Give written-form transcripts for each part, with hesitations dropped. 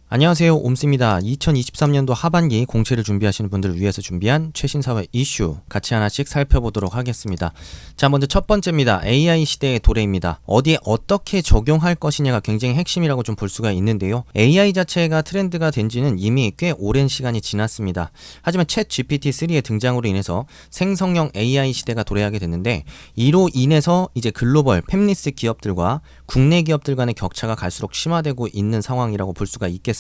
안녕하세요, 옴스입니다. 2023년도 하반기 공채를 준비하시는 분들을 위해서 준비한 최신 사회 이슈 같이 하나씩 살펴보도록 하겠습니다. 자, 먼저 첫 번째입니다. AI 시대의 도래입니다. 어디에 어떻게 적용할 것이냐가 굉장히 핵심이라고 좀 볼 수가 있는데요. AI 자체가 트렌드가 된 지는 이미 꽤 오랜 시간이 지났습니다. 하지만 챗 GPT-3의 등장으로 인해서 생성형 AI 시대가 도래하게 됐는데, 이로 인해서 이제 글로벌 팹리스 기업들과 국내 기업들 간의 격차가 갈수록 심화되고 있는 상황이라고 볼 수가 있겠습니다.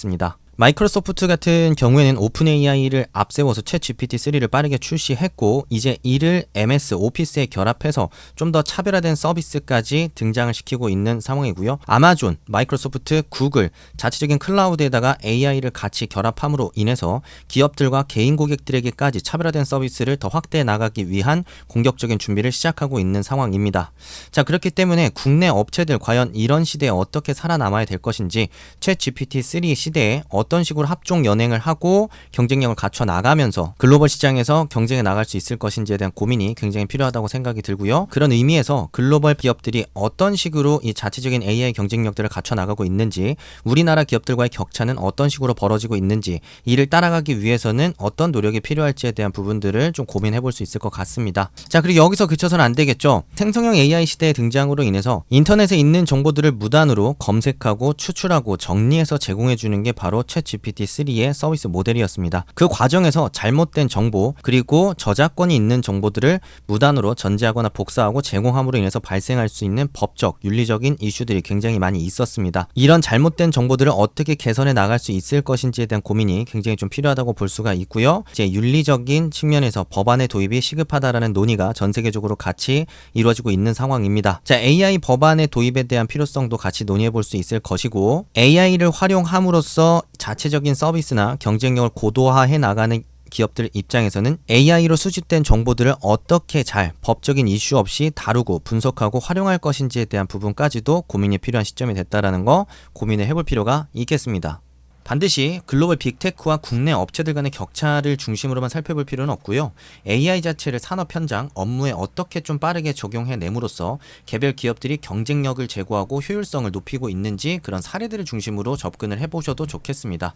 마이크로소프트 같은 경우에는 오픈 AI를 앞세워서 챗 GPT-3를 빠르게 출시했고, 이제 이를 MS 오피스에 결합해서 좀 더 차별화된 서비스까지 등장을 시키고 있는 상황이고요. 아마존, 마이크로소프트, 구글 자체적인 클라우드에다가 AI를 같이 결합함으로 인해서 기업들과 개인 고객들에게까지 차별화된 서비스를 더 확대해 나가기 위한 공격적인 준비를 시작하고 있는 상황입니다. 자, 그렇기 때문에 국내 업체들 과연 이런 시대에 어떻게 살아남아야 될 것인지, 챗 GPT-3 시대에 어떤 식으로 합종 연행을 하고 경쟁력을 갖춰 나가면서 글로벌 시장에서 경쟁해 나갈 수 있을 것인지에 대한 고민이 굉장히 필요하다고 생각이 들고요. 그런 의미에서 글로벌 기업들이 어떤 식으로 이 자체적인 AI 경쟁력들을 갖춰 나가고 있는지, 우리나라 기업들과의 격차는 어떤 식으로 벌어지고 있는지, 이를 따라가기 위해서는 어떤 노력이 필요할지에 대한 부분들을 좀 고민해 볼 수 있을 것 같습니다. 자, 그리고 여기서 그쳐서는 안 되겠죠. 생성형 AI 시대의 등장으로 인해서 인터넷에 있는 정보들을 무단으로 검색하고 추출하고 정리해서 제공해 주는 게 바로 챗 GPT-3의 서비스 모델이었습니다. 그 과정에서 잘못된 정보, 그리고 저작권이 있는 정보들을 무단으로 전제하거나 복사하고 제공함으로 인해서 발생할 수 있는 법적, 윤리적인 이슈들이 굉장히 많이 있었습니다. 이런 잘못된 정보들을 어떻게 개선해 나갈 수 있을 것인지에 대한 고민이 굉장히 좀 필요하다고 볼 수가 있고요. 이제 윤리적인 측면에서 법안의 도입이 시급하다라는 논의가 전 세계적으로 같이 이루어지고 있는 상황입니다. 자, AI 법안의 도입에 대한 필요성도 같이 논의해 볼 수 있을 것이고, AI를 활용함으로써 자체적인 서비스나 경쟁력을 고도화해 나가는 기업들 입장에서는 AI로 수집된 정보들을 어떻게 잘 법적인 이슈 없이 다루고 분석하고 활용할 것인지에 대한 부분까지도 고민이 필요한 시점이 됐다라는 거 고민을 해볼 필요가 있겠습니다. 반드시 글로벌 빅테크와 국내 업체들 간의 격차를 중심으로만 살펴볼 필요는 없고요. AI 자체를 산업 현장, 업무에 어떻게 좀 빠르게 적용해냄으로써 개별 기업들이 경쟁력을 제고하고 효율성을 높이고 있는지, 그런 사례들을 중심으로 접근을 해보셔도 좋겠습니다.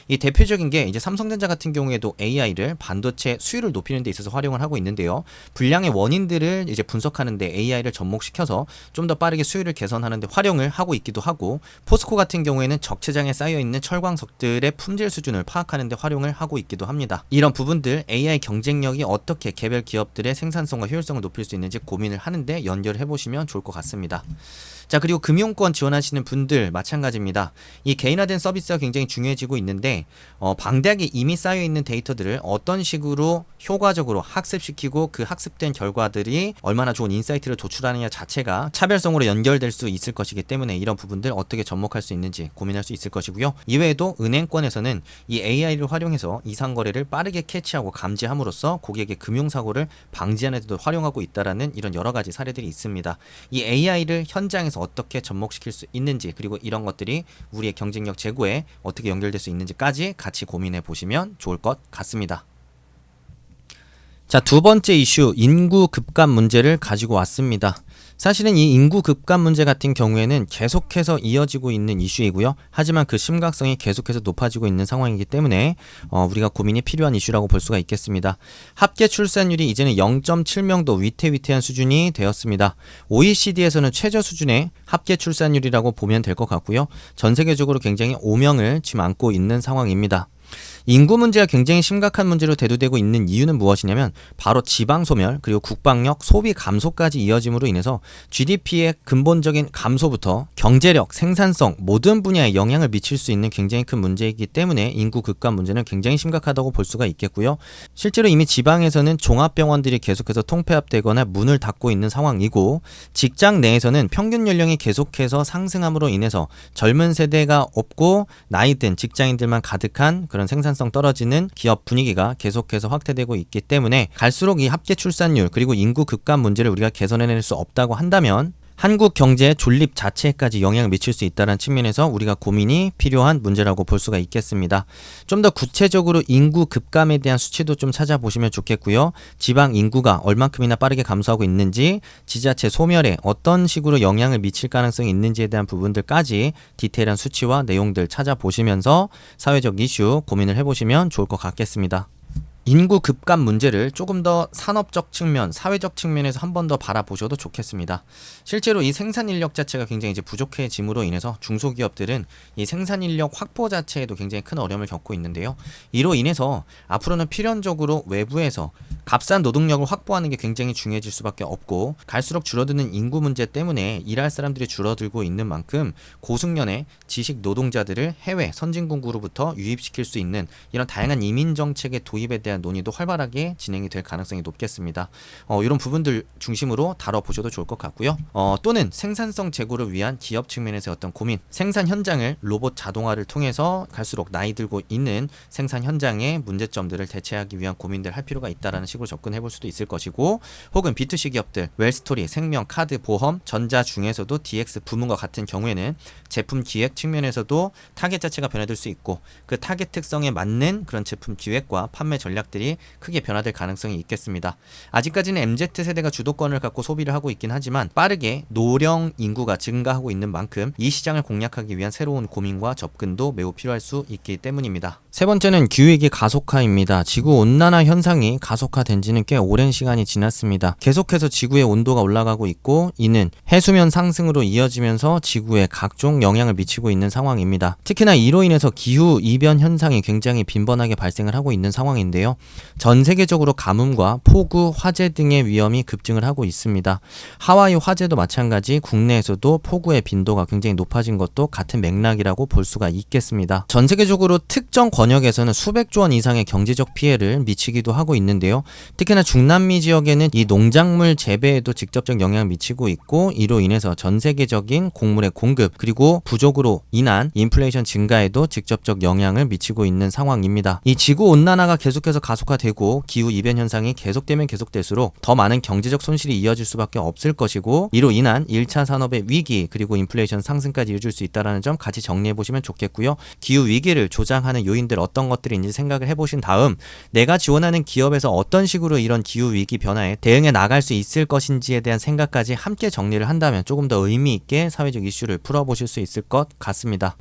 이 대표적인 게 이제 삼성전자 같은 경우에도 AI를 반도체 수율을 높이는 데 있어서 활용을 하고 있는데요. 불량의 원인들을 이제 분석하는 데 AI를 접목시켜서 좀 더 빠르게 수율을 개선하는 데 활용을 하고 있기도 하고, 포스코 같은 경우에는 적체장에 쌓여있는 석들의 품질 수준을 파악하는 데 활용을 하고 있기도 합니다. 이런 부분들, AI 경쟁력이 어떻게 개별 기업들의 생산성과 효율성을 높일 수 있는지 고민을 하는데 연결해 보시면 좋을 것 같습니다. 자, 그리고 금융권 지원하시는 분들 마찬가지입니다. 이 개인화된 서비스가 굉장히 중요해지고 있는데, 방대하게 이미 쌓여있는 데이터들을 어떤 식으로 효과적으로 학습시키고 그 학습된 결과들이 얼마나 좋은 인사이트를 도출하느냐 자체가 차별성으로 연결될 수 있을 것이기 때문에, 이런 부분들 어떻게 접목할 수 있는지 고민할 수 있을 것이고요. 이외에도 은행권에서는 이 AI를 활용해서 이상거래를 빠르게 캐치하고 감지함으로써 고객의 금융사고를 방지하는 데도 활용하고 있다라는 이런 여러가지 사례들이 있습니다. 이 AI를 현장에서 어떻게 접목시킬 수 있는지, 그리고 이런 것들이 우리의 경쟁력 제고에 어떻게 연결될 수 있는지까지 같이 고민해 보시면 좋을 것 같습니다. 자, 두 번째 이슈, 인구 급감 문제를 가지고 왔습니다. 사실은 이 인구 급감 문제 같은 경우에는 계속해서 이어지고 있는 이슈이고요. 하지만 그 심각성이 계속해서 높아지고 있는 상황이기 때문에 우리가 고민이 필요한 이슈라고 볼 수가 있겠습니다. 합계 출산율이 이제는 0.7명도 위태위태한 수준이 되었습니다. OECD에서는 최저 수준의 합계 출산율이라고 보면 될 것 같고요. 전 세계적으로 굉장히 오명을 지금 안고 있는 상황입니다. 인구 문제가 굉장히 심각한 문제로 대두되고 있는 이유는 무엇이냐면, 바로 지방소멸, 그리고 국방력, 소비 감소까지 이어짐으로 인해서 GDP의 근본적인 감소부터 경제력, 생산성 모든 분야에 영향을 미칠 수 있는 굉장히 큰 문제이기 때문에 인구 급감 문제는 굉장히 심각하다고 볼 수가 있겠고요. 실제로 이미 지방에서는 종합병원들이 계속해서 통폐합되거나 문을 닫고 있는 상황이고, 직장 내에서는 평균 연령이 계속해서 상승함으로 인해서 젊은 세대가 없고 나이 든 직장인들만 가득한 그런 생산성 떨어지는 기업 분위기가 계속해서 확대되고 있기 때문에, 갈수록 이 합계 출산율 그리고 인구 급감 문제를 우리가 개선해낼 수 없다고 한다면 한국 경제의 존립 자체까지 영향을 미칠 수 있다는 측면에서 우리가 고민이 필요한 문제라고 볼 수가 있겠습니다. 좀 더 구체적으로 인구 급감에 대한 수치도 좀 찾아보시면 좋겠고요. 지방 인구가 얼만큼이나 빠르게 감소하고 있는지, 지자체 소멸에 어떤 식으로 영향을 미칠 가능성이 있는지에 대한 부분들까지 디테일한 수치와 내용들 찾아보시면서 사회적 이슈 고민을 해보시면 좋을 것 같겠습니다. 인구 급감 문제를 조금 더 산업적 측면, 사회적 측면에서 한 번 더 바라보셔도 좋겠습니다. 실제로 이 생산 인력 자체가 굉장히 이제 부족해짐으로 인해서 중소기업들은 이 생산 인력 확보 자체에도 굉장히 큰 어려움을 겪고 있는데요. 이로 인해서 앞으로는 필연적으로 외부에서 값싼 노동력을 확보하는 게 굉장히 중요해질 수밖에 없고, 갈수록 줄어드는 인구 문제 때문에 일할 사람들이 줄어들고 있는 만큼 고숙련의 지식 노동자들을 해외 선진국으로부터 유입시킬 수 있는 이런 다양한 이민 정책의 도입에 대한 논의도 활발하게 진행이 될 가능성이 높겠습니다. 이런 부분들 중심으로 다뤄보셔도 좋을 것 같고요. 또는 생산성 제고를 위한 기업 측면에서 어떤 고민, 생산 현장을 로봇 자동화를 통해서 갈수록 나이 들고 있는 생산 현장의 문제점들을 대체하기 위한 고민들 할 필요가 있다라는 식으로 접근해 볼 수도 있을 것이고, 혹은 B2C 기업들, 웰스토리, 생명, 카드, 보험, 전자 중에서도 DX 부문과 같은 경우에는 제품 기획 측면에서도 타겟 자체가 변화될 수 있고, 그 타겟 특성에 맞는 그런 제품 기획과 판매 전략들이 크게 변화될 가능성이 있겠습니다. 아직까지는 MZ세대가 주도권을 갖고 소비를 하고 있긴 하지만 빠르게 노령 인구가 증가하고 있는 만큼 이 시장을 공략하기 위한 새로운 고민과 접근도 매우 필요할 수 있기 때문입니다. 세 번째는 기후위기 가속화입니다. 지구온난화 현상이 가속화된 지는 꽤 오랜 시간이 지났습니다. 계속해서 지구의 온도가 올라가고 있고, 이는 해수면 상승으로 이어지면서 지구에 각종 영향을 미치고 있는 상황입니다. 특히나 이로 인해서 기후 이변 현상이 굉장히 빈번하게 발생을 하고 있는 상황인데요. 전 세계적으로 가뭄과 폭우, 화재 등의 위험이 급증을 하고 있습니다. 하와이 화재도 마찬가지 국내에서도 폭우의 빈도가 굉장히 높아진 것도 같은 맥락이라고 볼 수가 있겠습니다. 전 세계적으로 특정 권역에서는 수백조 원 이상의 경제적 피해를 미치기도 하고 있는데요. 특히나 중남미 지역에는 이 농작물 재배에도 직접적 영향을 미치고 있고, 이로 인해서 전 세계적인 곡물의 공급 그리고 부족으로 인한 인플레이션 증가에도 직접적 영향을 미치고 있는 상황입니다. 이 지구 온난화가 계속해서 가속화되고 기후 이변 현상이 계속되면 계속될수록 더 많은 경제적 손실이 이어질 수밖에 없을 것이고, 이로 인한 1차 산업의 위기 그리고 인플레이션 상승까지 이어질 수 있다는 점 같이 정리해 보시면 좋겠고요. 기후 위기를 조장하는 요인들 어떤 것들이 있는지 생각을 해보신 다음, 내가 지원하는 기업에서 어떤 식으로 이런 기후 위기 변화에 대응해 나갈 수 있을 것인지에 대한 생각까지 함께 정리를 한다면 조금 더 의미 있게 사회적 이슈를 풀어보실 수 있을 것 같습니다.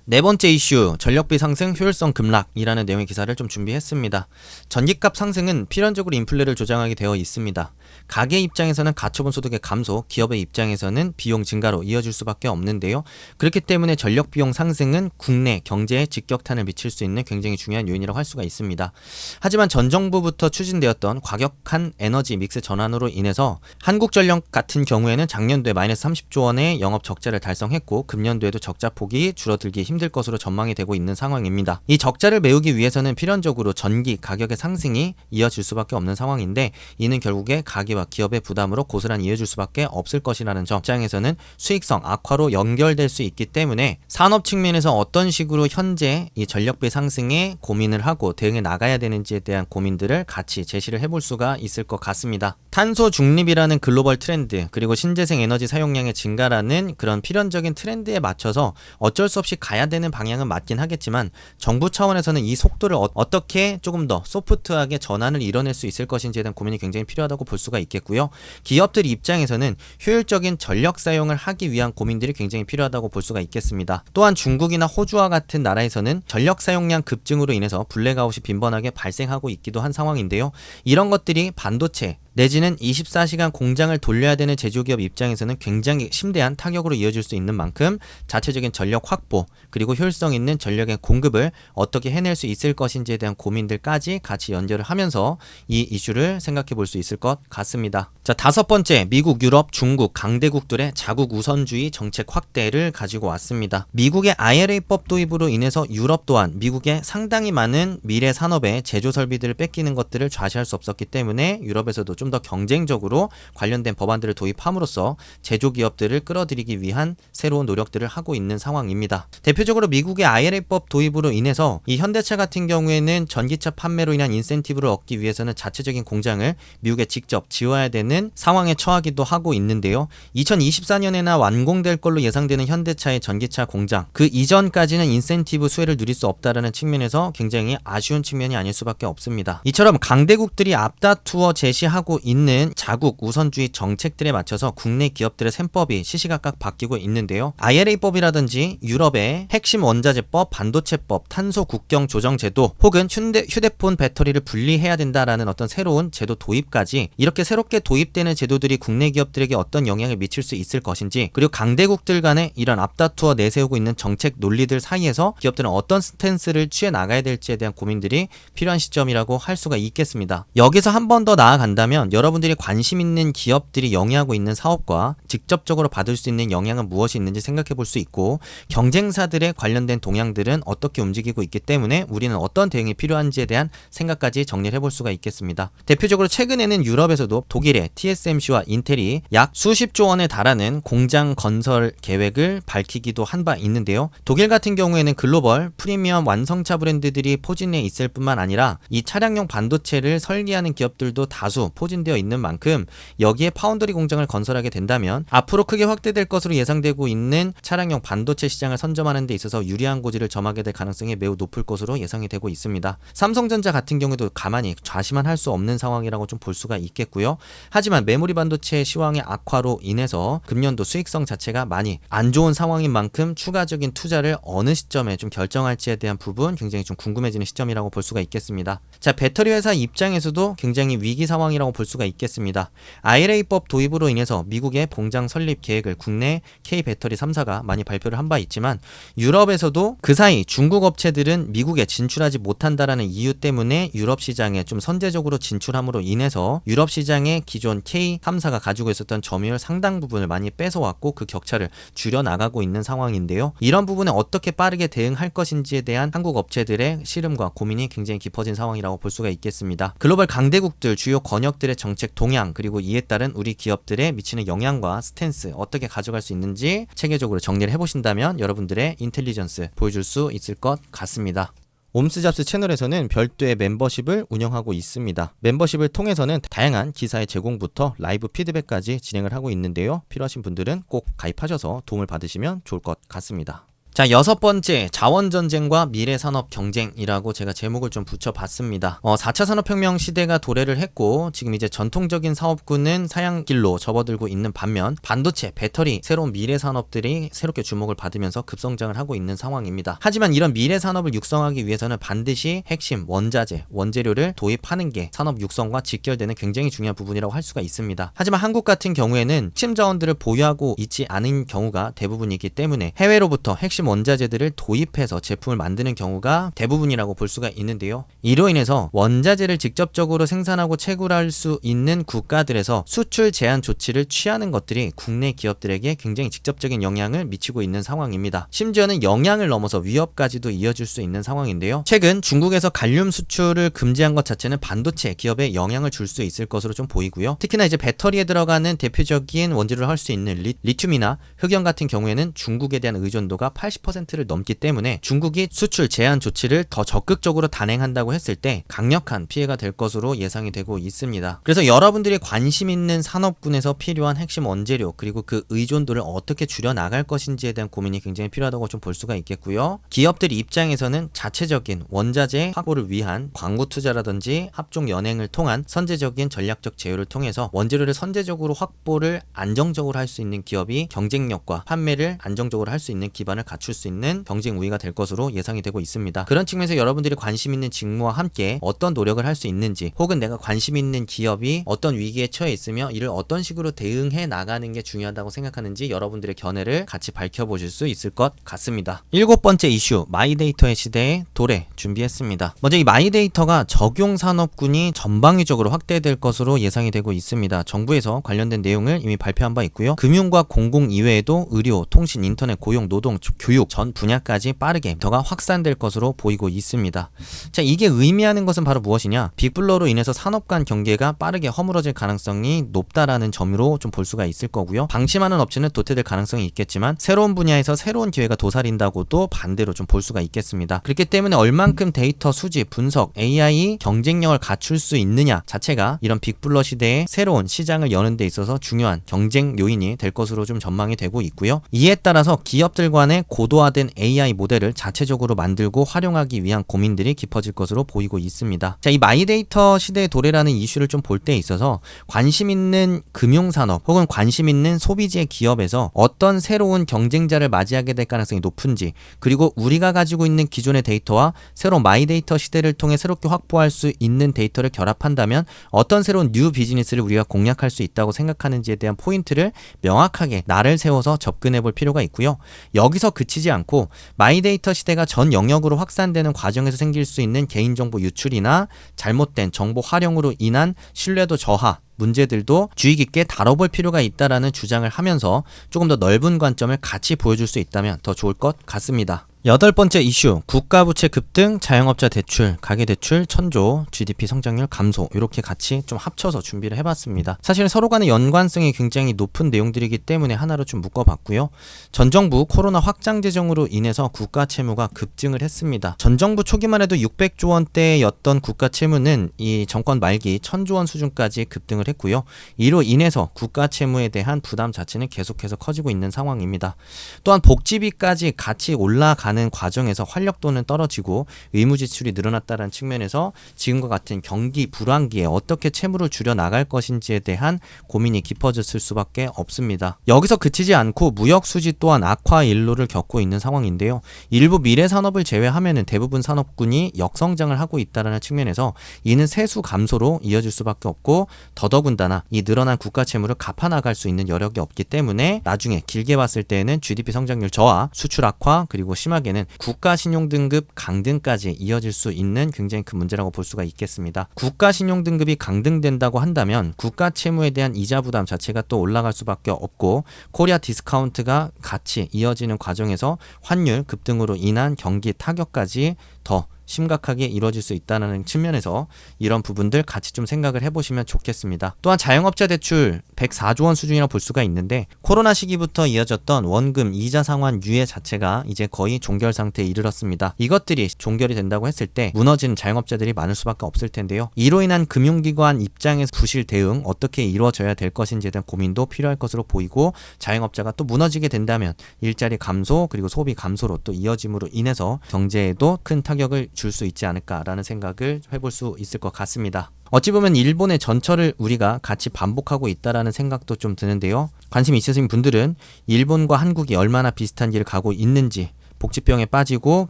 네 번째 이슈, 전력비 상승 효율성 급락이라는 내용의 기사를 좀 준비했습니다. 전기값 상승은 필연적으로 인플레를 조장하게 되어 있습니다. 가게 입장에서는 가처분 소득의 감소, 기업의 입장에서는 비용 증가로 이어질 수밖에 없는데요. 그렇기 때문에 전력 비용 상승은 국내 경제에 직격탄을 미칠 수 있는 굉장히 중요한 요인이라고 할 수가 있습니다. 하지만 전 정부부터 추진되었던 과격한 에너지 믹스 전환으로 인해서 한국전력 같은 경우에는 작년도에 마이너스 30조 원의 영업 적자를 달성했고, 금년도에도 적자 폭이 줄어들기 힘들 것으로 전망이 되고 있는 상황입니다. 이 적자를 메우기 위해서는 필연적으로 전기 가격의 상승이 이어질 수밖에 없는 상황인데, 이는 결국에 가게와 기업의 부담으로 고스란히 이어질 수밖에 없을 것이라는 점, 입장에서는 수익성 악화로 연결될 수 있기 때문에 산업 측면에서 어떤 식으로 현재 이 전력비 상승에 고민을 하고 대응해 나가야 되는지에 대한 고민들을 같이 제시를 해볼 수가 있을 것 같습니다. 탄소 중립이라는 글로벌 트렌드, 그리고 신재생 에너지 사용량의 증가라는 그런 필연적인 트렌드에 맞춰서 어쩔 수 없이 가야 되는 방향은 맞긴 하겠지만, 정부 차원에서는 이 속도를 어떻게 조금 더 소프트하게 전환을 이뤄낼 수 있을 것인지에 대한 고민이 굉장히 필요하다고 볼 수가 있겠고요. 기업들 입장에서는 효율적인 전력 사용을 하기 위한 고민들이 굉장히 필요하다고 볼 수가 있겠습니다. 또한 중국이나 호주와 같은 나라에서는 전력 사용량 급증으로 인해서 블랙아웃이 빈번하게 발생하고 있기도 한 상황인데요. 이런 것들이 반도체 내지는 24시간 공장을 돌려야 되는 제조기업 입장에서는 굉장히 심대한 타격으로 이어질 수 있는 만큼 자체적인 전력 확보 그리고 효율성 있는 전력의 공급을 어떻게 해낼 수 있을 것인지에 대한 고민들까지 같이 연결을 하면서 이 이슈를 생각해 볼 수 있을 것 같습니다. 자, 다섯 번째, 미국, 유럽, 중국, 강대국들의 자국 우선주의 정책 확대를 가지고 왔습니다. 미국의 IRA법 도입으로 인해서 유럽 또한 미국의 상당히 많은 미래 산업의 제조 설비들을 뺏기는 것들을 좌시할 수 없었기 때문에 유럽에서도 좀 좀 더 경쟁적으로 관련된 법안들을 도입함으로써 제조기업들을 끌어들이기 위한 새로운 노력들을 하고 있는 상황입니다. 대표적으로 미국의 IRA법 도입으로 인해서 이 현대차 같은 경우에는 전기차 판매로 인한 인센티브를 얻기 위해서는 자체적인 공장을 미국에 직접 지어야 되는 상황에 처하기도 하고 있는데요. 2024년에나 완공될 걸로 예상되는 현대차의 전기차 공장, 그 이전까지는 인센티브 수혜를 누릴 수 없다라는 측면에서 굉장히 아쉬운 측면이 아닐 수밖에 없습니다. 이처럼 강대국들이 앞다투어 제시하고 있는 자국 우선주의 정책들에 맞춰서 국내 기업들의 셈법이 시시각각 바뀌고 있는데요. IRA법이라든지 유럽의 핵심 원자재법, 반도체법, 탄소 국경 조정 제도, 혹은 휴대폰 배터리를 분리해야 된다라는 어떤 새로운 제도 도입까지, 이렇게 새롭게 도입되는 제도들이 국내 기업들에게 어떤 영향을 미칠 수 있을 것인지, 그리고 강대국들 간의 이런 앞다투어 내세우고 있는 정책 논리들 사이에서 기업들은 어떤 스탠스를 취해 나가야 될지에 대한 고민들이 필요한 시점이라고 할 수가 있겠습니다. 여기서 한 번 더 나아간다면 여러분들이 관심 있는 기업들이 영위하고 있는 사업과 직접적으로 받을 수 있는 영향은 무엇이 있는지 생각해 볼 수 있고, 경쟁사들의 관련된 동향들은 어떻게 움직이고 있기 때문에 우리는 어떤 대응이 필요한지에 대한 생각까지 정리를 해볼 수가 있겠습니다. 대표적으로 최근에는 유럽에서도 독일의 TSMC와 인텔이 약 수십조 원에 달하는 공장 건설 계획을 밝히기도 한 바 있는데요. 독일 같은 경우에는 글로벌 프리미엄 완성차 브랜드들이 포진해 있을 뿐만 아니라 이 차량용 반도체를 설계하는 기업들도 다수 포진되어 있는 만큼 여기에 파운드리 공장을 건설하게 된다면 앞으로 크게 확대될 것으로 예상되고 있는 차량용 반도체 시장을 선점하는 데 있어서 유리한 고지를 점하게 될 가능성이 매우 높을 것으로 예상이 되고 있습니다. 삼성전자 같은 경우에도 가만히 좌시만 할 수 없는 상황이라고 좀 볼 수가 있겠고요. 하지만 메모리 반도체 시황의 악화로 인해서 금년도 수익성 자체가 많이 안 좋은 상황인 만큼 추가적인 투자를 어느 시점에 좀 결정할지에 대한 부분 굉장히 좀 궁금해지는 시점이라고 볼 수가 있겠습니다. 자, 배터리 회사 입장에서도 굉장히 위기 상황이라고 볼 수가 있겠습니다. IRA법 도입으로 인해서 미국의 공장 설립 계획을 국내 K배터리 3사가 많이 발표를 한 바 있지만, 유럽에서도 그 사이 중국 업체들은 미국에 진출하지 못한다라는 이유 때문에 유럽 시장에 좀 선제적으로 진출함으로 인해서 유럽 시장의 기존 K3사가 가지고 있었던 점유율 상당 부분을 많이 뺏어왔고 그 격차를 줄여나가고 있는 상황인데요. 이런 부분에 어떻게 빠르게 대응할 것인지에 대한 한국 업체들의 씨름과 고민이 굉장히 깊어진 상황이라고 볼 수가 있겠습니다. 글로벌 강대국들, 주요 권역들의 정책 동향, 그리고 이에 따른 우리 기업들에 미치는 영향과 스탠스 어떻게 가져갈 수 있는지 체계적으로 정리를 해보신다면 여러분들의 인텔리전스 보여줄 수 있을 것 같습니다. 옴스잡스 채널에서는 별도의 멤버십을 운영하고 있습니다. 멤버십을 통해서는 다양한 기사의 제공부터 라이브 피드백까지 진행을 하고 있는데요. 필요하신 분들은 꼭 가입하셔서 도움을 받으시면 좋을 것 같습니다. 자, 6번째, 자원전쟁과 미래산업 경쟁이라고 제가 제목을 좀 붙여봤습니다. 4차 산업혁명 시대가 도래를 했고 지금 이제 전통적인 사업군은 사양길로 접어들고 있는 반면 반도체, 배터리, 새로운 미래산업들이 새롭게 주목을 받으면서 급성장을 하고 있는 상황입니다. 하지만 이런 미래산업을 육성하기 위해서는 반드시 핵심 원자재, 원재료를 도입하는 게 산업 육성과 직결되는 굉장히 중요한 부분이라고 할 수가 있습니다. 하지만 한국 같은 경우에는 핵심 자원들을 보유하고 있지 않은 경우가 대부분이기 때문에 해외로부터 핵심 원자재들을 도입해서 제품을 만드는 경우가 대부분이라고 볼 수가 있는데요. 이로 인해서 원자재를 직접적으로 생산하고 채굴할 수 있는 국가들에서 수출 제한 조치를 취하는 것들이 국내 기업들에게 굉장히 직접적인 영향을 미치고 있는 상황입니다. 심지어는 영향을 넘어서 위협까지도 이어질 수 있는 상황인데요. 최근 중국에서 갈륨 수출을 금지한 것 자체는 반도체 기업에 영향을 줄 수 있을 것으로 좀 보이고요. 특히나 이제 배터리에 들어가는 대표적인 원재료를 할 수 있는 리튬이나 흑연 같은 경우에는 중국에 대한 의존도가 80%를 넘기 때문에 중국이 수출 제한 조치를 더 적극적으로 단행한다고 했을 때 강력한 피해가 될 것으로 예상이 되고 있습니다. 그래서 여러분들이 관심 있는 산업군에서 필요한 핵심 원재료 그리고 그 의존도를 어떻게 줄여나갈 것인지에 대한 고민이 굉장히 필요하다고 좀 볼 수가 있겠고요. 기업들 입장에서는 자체적인 원자재 확보를 위한 광고 투자라든지 합종 연행을 통한 선제적인 전략적 제휴를 통해서 원재료를 선제적으로 확보를 안정적으로 할 수 있는 기업이 경쟁력과 판매를 안정적으로 할 수 있는 기반을 갖출 수 있는 경쟁 우위가 될 것으로 예상이 되고 있습니다. 그런 측면에서 여러분들이 관심 있는 직무와 함께 어떤 노력을 할 수 있는지, 혹은 내가 관심 있는 기업이 어떤 위기에 처해 있으며 이를 어떤 식으로 대응해 나가는 게 중요하다고 생각하는지 여러분들의 견해를 같이 밝혀보실 수 있을 것 같습니다. 7번째 이슈, 마이데이터의 시대에 도래 준비했습니다. 먼저 이 마이데이터가 적용 산업군이 전방위적으로 확대될 것으로 예상이 되고 있습니다. 정부에서 관련된 내용을 이미 발표한 바 있고요. 금융과 공공 이외에도 의료, 통신, 인터넷, 고용, 노동, 교육 교육 전 분야까지 빠르게 더 확산될 것으로 보이고 있습니다. 자, 이게 의미하는 것은 바로 무엇이냐? 빅블러로 인해서 산업 간 경계가 빠르게 허물어질 가능성이 높다라는 점으로 좀 볼 수가 있을 거고요. 방심하는 업체는 도태될 가능성이 있겠지만 새로운 분야에서 새로운 기회가 도사린다고도 반대로 좀 볼 수가 있겠습니다. 그렇기 때문에 얼만큼 데이터 수집, 분석, AI 경쟁력을 갖출 수 있느냐 자체가 이런 빅블러 시대에 새로운 시장을 여는 데 있어서 중요한 경쟁 요인이 될 것으로 좀 전망이 되고 있고요. 이에 따라서 기업들 간의 고도화된 AI 모델을 자체적으로 만들고 활용하기 위한 고민들이 깊어질 것으로 보이고 있습니다. 자, 이 마이데이터 시대의 도래라는 이슈를 좀 볼 때 있어서 관심 있는 금융산업 혹은 관심 있는 소비재 기업에서 어떤 새로운 경쟁자를 맞이하게 될 가능성이 높은지, 그리고 우리가 가지고 있는 기존의 데이터와 새로운 마이데이터 시대를 통해 새롭게 확보할 수 있는 데이터를 결합한다면 어떤 새로운 뉴 비즈니스를 우리가 공략할 수 있다고 생각하는지에 대한 포인트를 명확하게 날을 세워서 접근해 볼 필요가 있고요. 여기서 그치지 않고 마이데이터 시대가 전 영역으로 확산되는 과정에서 생길 수 있는 개인정보 유출이나 잘못된 정보 활용으로 인한 신뢰도 저하 문제들도 주의 깊게 다뤄볼 필요가 있다라는 주장을 하면서 조금 더 넓은 관점을 같이 보여줄 수 있다면 더 좋을 것 같습니다. 8번째 이슈, 국가부채 급등, 자영업자 대출, 가계대출 천조, GDP 성장률 감소, 이렇게 같이 좀 합쳐서 준비를 해봤습니다. 사실 서로 간의 연관성이 굉장히 높은 내용들이기 때문에 하나로 좀 묶어봤고요. 전 정부 코로나 확장 재정으로 인해서 국가 채무가 급증을 했습니다. 전 정부 초기만 해도 600조 원대였던 국가 채무는 이 정권 말기 1000조 원 수준까지 급등을 했고요. 이로 인해서 국가 채무에 대한 부담 자체는 계속해서 커지고 있는 상황입니다. 또한 복지비까지 같이 올라가는 과정에서 활력도는 떨어지고 의무 지출이 늘어났다는 측면에서 지금과 같은 경기 불황기에 어떻게 채무를 줄여 나갈 것인지에 대한 고민이 깊어졌을 수밖에 없습니다. 여기서 그치지 않고 무역 수지 또한 악화 일로를 겪고 있는 상황인데요. 일부 미래 산업을 제외하면은 대부분 산업군이 역성장을 하고 있다는 측면에서 이는 세수 감소로 이어질 수밖에 없고, 더더군다나 이 늘어난 국가 채무를 갚아 나갈 수 있는 여력이 없기 때문에 나중에 길게 봤을 때에는 GDP 성장률 저하, 수출 악화, 그리고 심하게는 국가 신용 등급 강등까지 이어질 수 있는 굉장히 큰 문제라고 볼 수가 있겠습니다. 국가 신용 등급이 강등된다고 한다면 국가 채무에 대한 이자 부담 자체가 또 올라갈 수밖에 없고, 코리아 디스카운트가 같이 이어지는 과정에서 환율 급등으로 인한 경기 타격까지 더 심각하게 이루어질 수 있다는 측면에서 이런 부분들 같이 좀 생각을 해보시면 좋겠습니다. 또한 자영업자 대출 104조 원 수준이라고 볼 수가 있는데, 코로나 시기부터 이어졌던 원금 이자 상환 유예 자체가 이제 거의 종결 상태에 이르렀습니다. 이것들이 종결이 된다고 했을 때 무너지는 자영업자들이 많을 수밖에 없을 텐데요. 이로 인한 금융기관 입장에서 부실 대응 어떻게 이루어져야 될 것인지에 대한 고민도 필요할 것으로 보이고, 자영업자가 또 무너지게 된다면 일자리 감소 그리고 소비 감소로 또 이어짐으로 인해서 경제에도 큰 타격을 줄 수 있지 않을까라는 생각을 해볼 수 있을 것 같습니다. 어찌 보면 일본의 전철을 우리가 같이 반복하고 있다라는 생각도 좀 드는데요. 관심 있으신 분들은 일본과 한국이 얼마나 비슷한 길을 가고 있는지, 복지병에 빠지고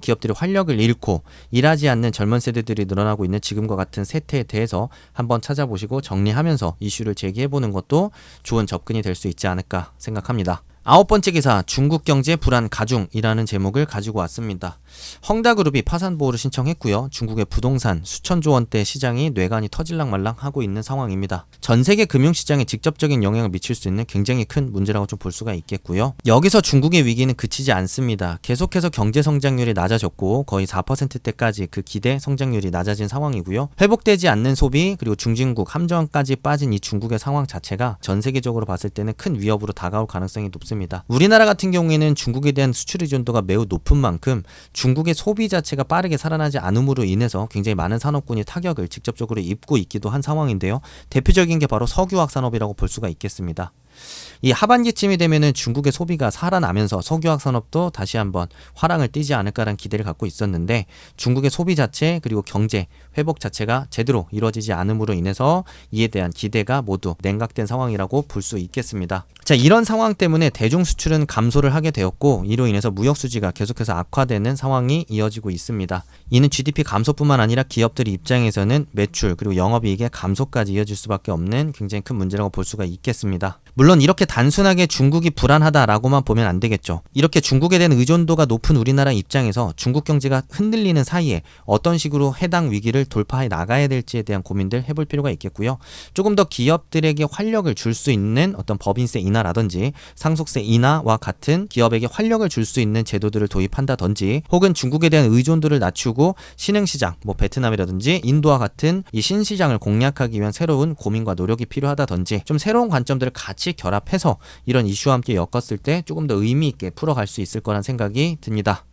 기업들이 활력을 잃고 일하지 않는 젊은 세대들이 늘어나고 있는 지금과 같은 세태에 대해서 한번 찾아보시고 정리하면서 이슈를 제기해보는 것도 좋은 접근이 될 수 있지 않을까 생각합니다. 9번째 기사, 중국 경제 불안 가중이라는 제목을 가지고 왔습니다. 헝다그룹이 파산보호를 신청했고요. 중국의 부동산 수천조 원대 시장이 뇌관이 터질랑말랑 하고 있는 상황입니다. 전 세계 금융시장에 직접적인 영향을 미칠 수 있는 굉장히 큰 문제라고 좀 볼 수가 있겠고요. 여기서 중국의 위기는 그치지 않습니다. 계속해서 경제 성장률이 낮아졌고 거의 4%대까지 그 기대 성장률이 낮아진 상황이고요. 회복되지 않는 소비 그리고 중진국 함정까지 빠진 이 중국의 상황 자체가 전 세계적으로 봤을 때는 큰 위협으로 다가올 가능성이 높습니다. 우리나라 같은 경우에는 중국에 대한 수출 의존도가 매우 높은 만큼 중국의 소비 자체가 빠르게 살아나지 않음으로 인해서 굉장히 많은 산업군이 타격을 직접적으로 입고 있기도 한 상황인데요. 대표적인 게 바로 석유화학 산업이라고 볼 수가 있겠습니다. 이 하반기쯤이 되면은 중국의 소비가 살아나면서 석유화학 산업도 다시 한번 화랑을 띠지 않을까라는 기대를 갖고 있었는데, 중국의 소비 자체 그리고 경제 회복 자체가 제대로 이루어지지 않음으로 인해서 이에 대한 기대가 모두 냉각된 상황이라고 볼 수 있겠습니다. 자, 이런 상황 때문에 대중 수출은 감소를 하게 되었고, 이로 인해서 무역 수지가 계속해서 악화되는 상황이 이어지고 있습니다. 이는 GDP 감소뿐만 아니라 기업들 입장에서는 매출 그리고 영업이익의 감소까지 이어질 수밖에 없는 굉장히 큰 문제라고 볼 수가 있겠습니다. 물론 이렇게 단순하게 중국이 불안하다라고만 보면 안 되겠죠. 이렇게 중국에 대한 의존도가 높은 우리나라 입장에서 중국 경제가 흔들리는 사이에 어떤 식으로 해당 위기를 돌파해 나가야 될지에 대한 고민들 해볼 필요가 있겠고요. 조금 더 기업들에게 활력을 줄 수 있는 어떤 법인세 인하라든지 상속세 상속세 인하와 같은 기업에게 활력을 줄 수 있는 제도들을 도입한다든지, 혹은 중국에 대한 의존도를 낮추고 신흥시장, 베트남이라든지 인도와 같은 이 신시장을 공략하기 위한 새로운 고민과 노력이 필요하다든지, 좀 새로운 관점들을 같이 결합해서 이런 이슈와 함께 엮었을 때 조금 더 의미 있게 풀어갈 수 있을 거란 생각이 듭니다.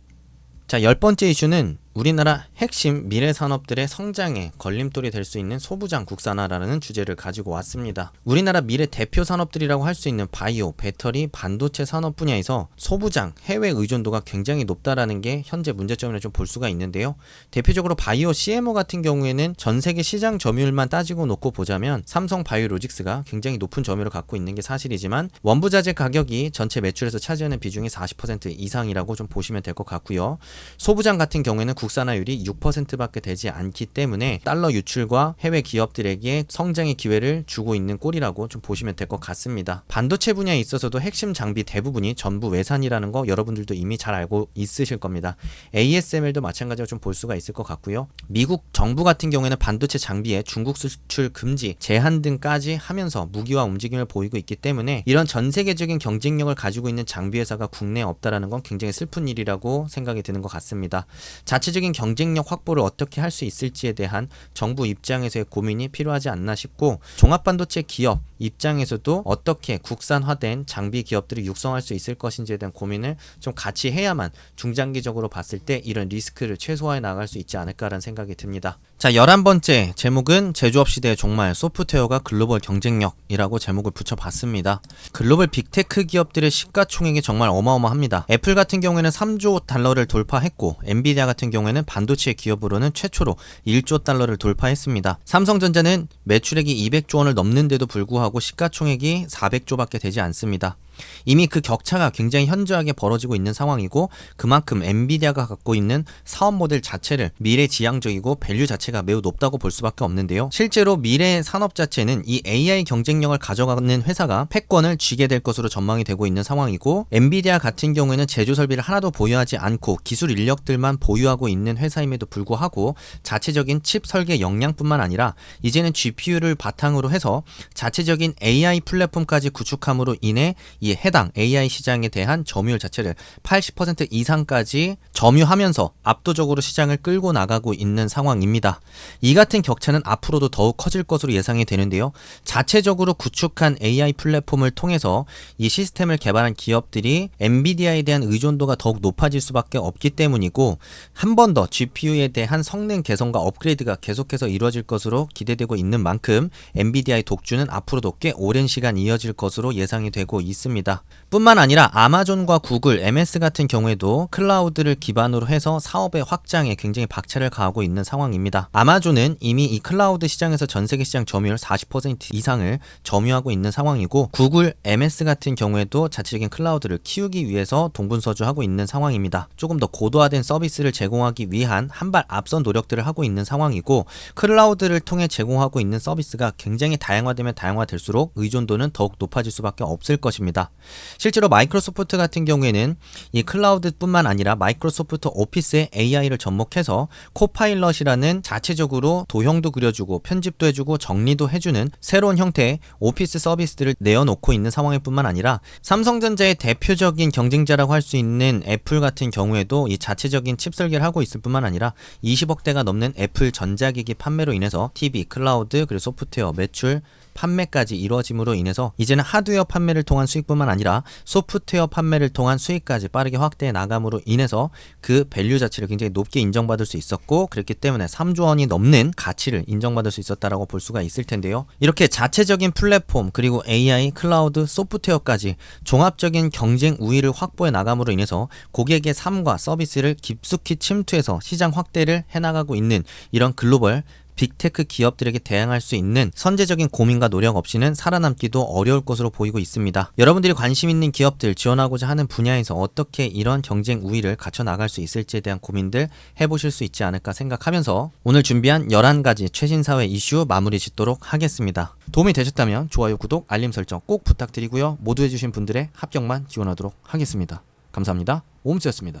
자, 10번째 이슈는 우리나라 핵심 미래 산업들의 성장에 걸림돌이 될 수 있는 소부장 국산화라는 주제를 가지고 왔습니다. 우리나라 미래 대표 산업들이라고 할 수 있는 바이오, 배터리, 반도체 산업 분야에서 소부장, 해외 의존도가 굉장히 높다라는 게 현재 문제점이라 좀 볼 수가 있는데요. 대표적으로 바이오 CMO 같은 경우에는 전 세계 시장 점유율만 따지고 놓고 보자면 삼성 바이오로직스가 굉장히 높은 점유율을 갖고 있는 게 사실이지만, 원부자재 가격이 전체 매출에서 차지하는 비중이 40% 이상이라고 좀 보시면 될 것 같고요. 소부장 같은 경우에는 국산화율이 6%밖에 되지 않기 때문에 달러 유출과 해외 기업들에게 성장의 기회를 주고 있는 꼴이라고 좀 보시면 될 것 같습니다. 반도체 분야에 있어서도 핵심 장비 대부분이 전부 외산이라는 거 여러분들도 이미 잘 알고 있으실 겁니다. ASML도 마찬가지로 좀 볼 수가 있을 것 같고요. 미국 정부 같은 경우에는 반도체 장비에 중국 수출 금지, 제한 등까지 하면서 무기화 움직임을 보이고 있기 때문에 이런 전 세계적인 경쟁력을 가지고 있는 장비 회사가 국내에 없다라는 건 굉장히 슬픈 일이라고 생각이 드는 것 같습니다. 자체적인 경쟁력 확보를 어떻게 할 수 있을지에 대한 정부 입장에서의 고민이 필요하지 않나 싶고, 종합반도체 기업 입장에서도 어떻게 국산화된 장비 기업들을 육성할 수 있을 것인지에 대한 고민을 좀 같이 해야만 중장기적으로 봤을 때 이런 리스크를 최소화해 나갈 수 있지 않을까라는 생각이 듭니다. 자, 11번째 제목은 제조업 시대의 종말, 소프트웨어가 글로벌 경쟁력이라고 제목을 붙여봤습니다. 글로벌 빅테크 기업들의 시가총액이 정말 어마어마합니다. 애플 같은 경우에는 3조 달러를 돌파했고, 엔비디아 같은 경우에는 반도체 기업으로는 최초로 1조 달러를 돌파했습니다. 삼성전자는 매출액이 200조 원을 넘는데도 불구하고 시가총액이 400조밖에 되지 않습니다. 이미 그 격차가 굉장히 현저하게 벌어지고 있는 상황이고, 그만큼 엔비디아가 갖고 있는 사업 모델 자체를 미래지향적이고 밸류 자체가 매우 높다고 볼 수밖에 없는데요. 실제로 미래 산업 자체는 이 AI 경쟁력을 가져가는 회사가 패권을 쥐게 될 것으로 전망이 되고 있는 상황이고, 엔비디아 같은 경우에는 제조 설비를 하나도 보유하지 않고 기술 인력들만 보유하고 있는 회사임에도 불구하고 자체적인 칩 설계 역량뿐만 아니라 이제는 GPU를 바탕으로 해서 자체적인 AI 플랫폼까지 구축함으로 인해 이 해당 AI 시장에 대한 점유율 자체를 80% 이상까지 점유하면서 압도적으로 시장을 끌고 나가고 있는 상황입니다. 이 같은 격차는 앞으로도 더욱 커질 것으로 예상이 되는데요. 자체적으로 구축한 AI 플랫폼을 통해서 이 시스템을 개발한 기업들이 엔비디아에 대한 의존도가 더욱 높아질 수밖에 없기 때문이고, 한 번 더 GPU에 대한 성능 개선과 업그레이드가 계속해서 이루어질 것으로 기대되고 있는 만큼 엔비디아의 독주는 앞으로도 꽤 오랜 시간 이어질 것으로 예상이 되고 있습니다. 뿐만 아니라 아마존과 구글, MS 같은 경우에도 클라우드를 기반으로 해서 사업의 확장에 굉장히 박차를 가하고 있는 상황입니다. 아마존은 이미 이 클라우드 시장에서 전 세계 시장 점유율 40% 이상을 점유하고 있는 상황이고, 구글, MS 같은 경우에도 자체적인 클라우드를 키우기 위해서 동분서주하고 있는 상황입니다. 조금 더 고도화된 서비스를 제공하기 위한 한 발 앞선 노력들을 하고 있는 상황이고, 클라우드를 통해 제공하고 있는 서비스가 굉장히 다양화되면 다양화될수록 의존도는 더욱 높아질 수밖에 없을 것입니다. 실제로 마이크로소프트 같은 경우에는 이 클라우드뿐만 아니라 마이크로소프트 오피스에 AI를 접목해서 코파일럿이라는 자체적으로 도형도 그려주고 편집도 해주고 정리도 해주는 새로운 형태의 오피스 서비스들을 내어놓고 있는 상황일 뿐만 아니라, 삼성전자의 대표적인 경쟁자라고 할 수 있는 애플 같은 경우에도 이 자체적인 칩 설계를 하고 있을 뿐만 아니라 20억대가 넘는 애플 전자기기 판매로 인해서 TV, 클라우드, 그리고 소프트웨어 매출 판매까지 이루어짐으로 인해서 이제는 하드웨어 판매를 통한 수익뿐만 아니라 소프트웨어 판매를 통한 수익까지 빠르게 확대해 나감으로 인해서 그 밸류 자체를 굉장히 높게 인정받을 수 있었고, 그렇기 때문에 3조 원이 넘는 가치를 인정받을 수 있었다라고 볼 수가 있을 텐데요. 이렇게 자체적인 플랫폼, 그리고 AI, 클라우드, 소프트웨어까지 종합적인 경쟁 우위를 확보해 나감으로 인해서 고객의 삶과 서비스를 깊숙이 침투해서 시장 확대를 해나가고 있는 이런 글로벌 빅테크 기업들에게 대항할 수 있는 선제적인 고민과 노력 없이는 살아남기도 어려울 것으로 보이고 있습니다. 여러분들이 관심 있는 기업들, 지원하고자 하는 분야에서 어떻게 이런 경쟁 우위를 갖춰 나갈 수 있을지에 대한 고민들 해보실 수 있지 않을까 생각하면서 오늘 준비한 11가지 최신 사회 이슈 마무리 짓도록 하겠습니다. 도움이 되셨다면 좋아요, 구독, 알림 설정 꼭 부탁드리고요. 모두 해주신 분들의 합격만 지원하도록 하겠습니다. 감사합니다. 오음수였습니다.